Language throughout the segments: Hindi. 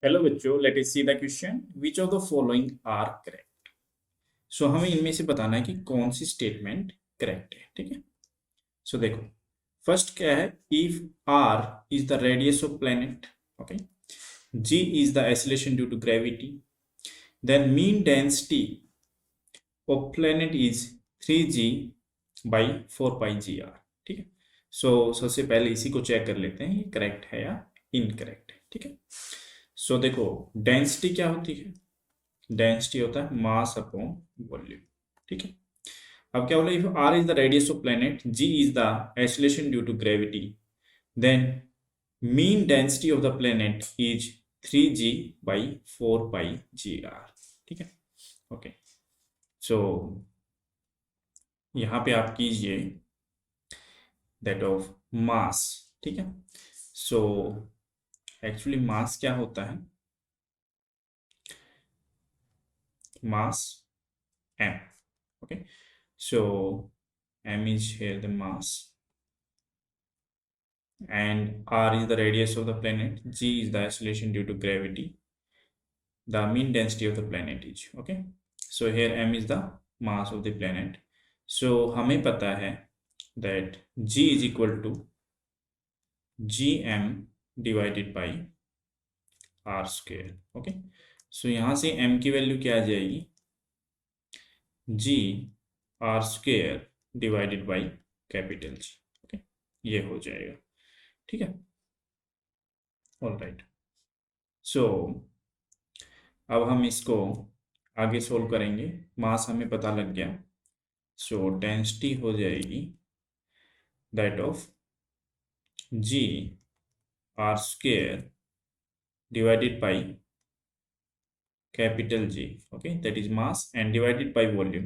हेलो बच्चों, let us see the question which of the following are correct. So हमें इनमें से बताना है कि कौन सी स्टेटमेंट करेक्ट है। ठीक है, सो देखो, फर्स्ट क्या है, if R is the radius of planet, okay, G is the acceleration due to gravity, then mean density of planet is 3g by 4πgr। ठीक है, सो सबसे पहले इसी को चेक कर लेते हैं ये करेक्ट है या इनकरेक्ट है। ठीक है, सो देखो, डेंसिटी क्या होती है? डेंसिटी होता है मास अपॉन वॉल्यूम। ठीक है, अब क्या बोला, if R is the radius of planet, G is the acceleration due to gravity, then mean density of the planet is 3g by 4πgr। ठीक है, ओके, सो यहाँ पे आप कीजिए दैट ऑफ मास। ठीक है, सो एक्चुअली मास क्या होता है? मास m, okay, so m is here the mass and r is the radius of the planet, g is the acceleration due to gravity, the mean density of the planet is, okay, so here m is the mass of the planet, so हमें पता है that g is equal to gm divided by r square, okay, so यहाँ से m की वैल्यू क्या आ जाएगी? g r square divided by capital G, okay, ये हो जाएगा। ठीक है, ऑल राइट, सो अब हम इसको आगे सोल्व करेंगे। मास हमें पता लग गया, सो डेंसिटी हो जाएगी that of G R square divided by capital G, okay, that is mass and divided by volume.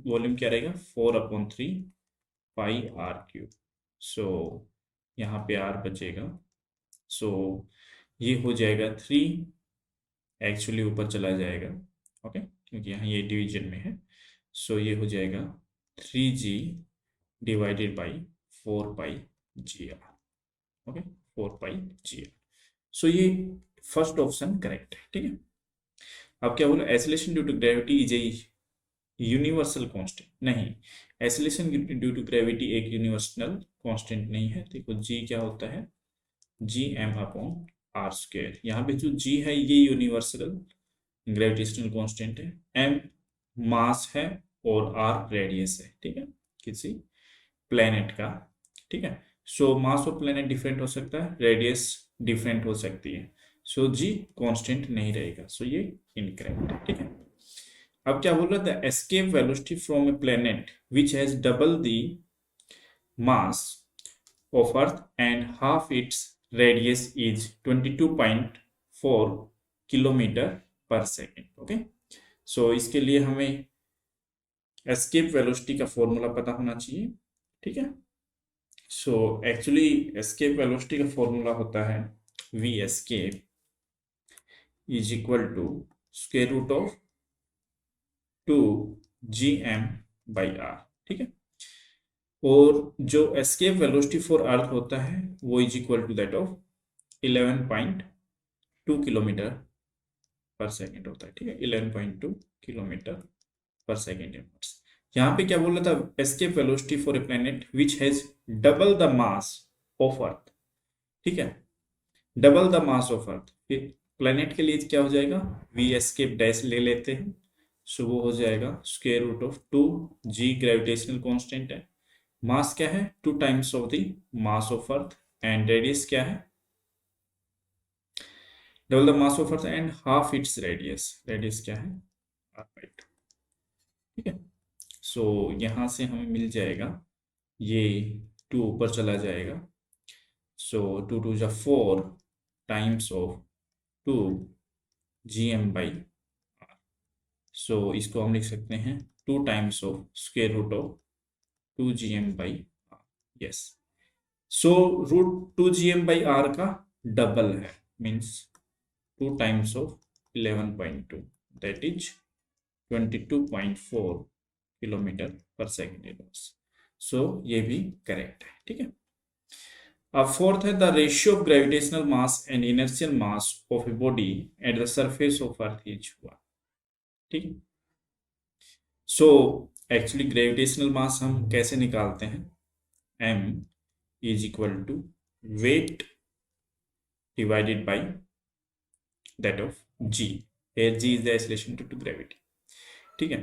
Volume क्या रहेगा? 4/3 πr³। सो यहाँ पे आर बचेगा, सो ये हो जाएगा 3, एक्चुअली ऊपर चला जाएगा, ओके, क्योंकि यहाँ ये डिवीजन में है, सो ये हो जाएगा 3g divided by 4πgr, okay, 4πgr। सो ये फर्स्ट ऑप्शन करेक्ट है। ठीक है, अब क्या बोला, acceleration due to gravity is a universal constant. नहीं, एक्सेलरेशन ड्यू टू ग्रेविटी एक यूनिवर्सल कांस्टेंट नहीं है। देखो जी क्या होता है, G M upon R square. यहाँ पे जो जी है ये यूनिवर्सल ग्रेविटेशनल कांस्टेंट है, एम मास है और आर रेडियस है। ठीक है, किसी प्लेनेट का। ठीक है, सो मास ऑफ प्लेनेट डिफरेंट हो सकता है, रेडियस डिफरेंट हो सकती है, सो जी कांस्टेंट नहीं रहेगा, सो ये इनकरेक्ट है। ठीक है, अब क्या बोल रहा था, escape velocity from a planet which has double the mass of Earth and half its radius is 22.4 kilometre per second. Okay, सो इसके लिए हमें एस्केप वेलोसिटी का फॉर्मूला पता होना चाहिए। ठीक है, सो एक्चुअली एस्केप वेलोसिटी का फॉर्मूला होता है v escape is equal to square root of 2gm/r। ठीक है, और जो एस्केप वेलोसिटी फॉर अर्थ होता है वो is equal to that of 11.2 kilometre per second होता है। ठीक है, 11.2 किलोमीटर पर सेकेंड। यहाँ पे क्या बोल रहा था, escape velocity for a planet which has double the mass of अर्थ। ठीक है, डबल द मास ऑफ अर्थ। फिर प्लेनेट के लिए क्या हो जाएगा, वी एस्केप डैश ले लेते हैं, सो वो हो जाएगा square root of 2g gravitational constant है, मास क्या है 2 times of the mass of earth, and radius क्या है double the mass of earth and half its radius. Radius क्या है r/2। ठीक है, सो यहाँ से हमें मिल जाएगा, ये 2 ऊपर चला जाएगा, सो 2 2 जा 4 टाइम्स ऑफ 2gm/r। सो इसको हम लिख सकते हैं 2 times of square root of 2gm/r। Yes, so root 2gm/r का डबल है, means 2 times of 11.2, that is 22.4 kilometre per second. So ये भी करेक्ट है। ठीक है, अब फोर्थ है the ratio of gravitational mass and inertial mass of a body at the surface of earth is हुआ। ठीक है। सो एक्चुअली ग्रेविटेशनल मास हम कैसे निकालते हैं, m is equal to weight divided by that of g, where g is the acceleration due to gravity। ठीक है।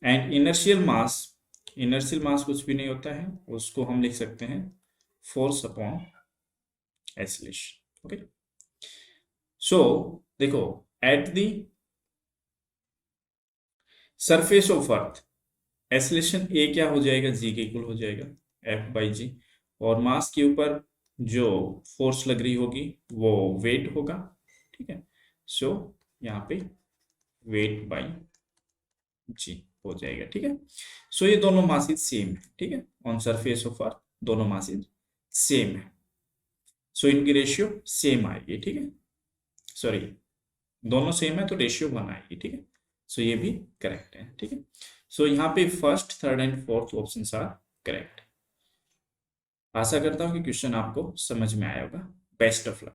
एंड इनर्शियल मास कुछ भी नहीं होता है, उसको हम लिख सकते हैं force upon acceleration. Okay. So देखो at the surface of earth acceleration A क्या हो जाएगा, जी के इक्वल हो जाएगा एफ बाई जी, और मास के ऊपर जो फोर्स लग रही होगी वो वेट होगा। ठीक है। सो यहाँ पे वेट बाई जी हो जाएगा। ठीक है। सो ये दोनों मासेज सेम है। ठीक है। ऑन सरफेस ऑफ अर्थ दोनों मासेज सेम है, सो इनकी रेशियो सेम आएगी। ठीक है। सॉरी, दोनों सेम है तो रेशियो 1 आएगी। ठीक है। सो ये भी करेक्ट है। ठीक है। सो यहाँ पे first, third and fourth option are correct. आशा करता हूँ कि क्वेश्चन आपको समझ में आया होगा। Best of luck.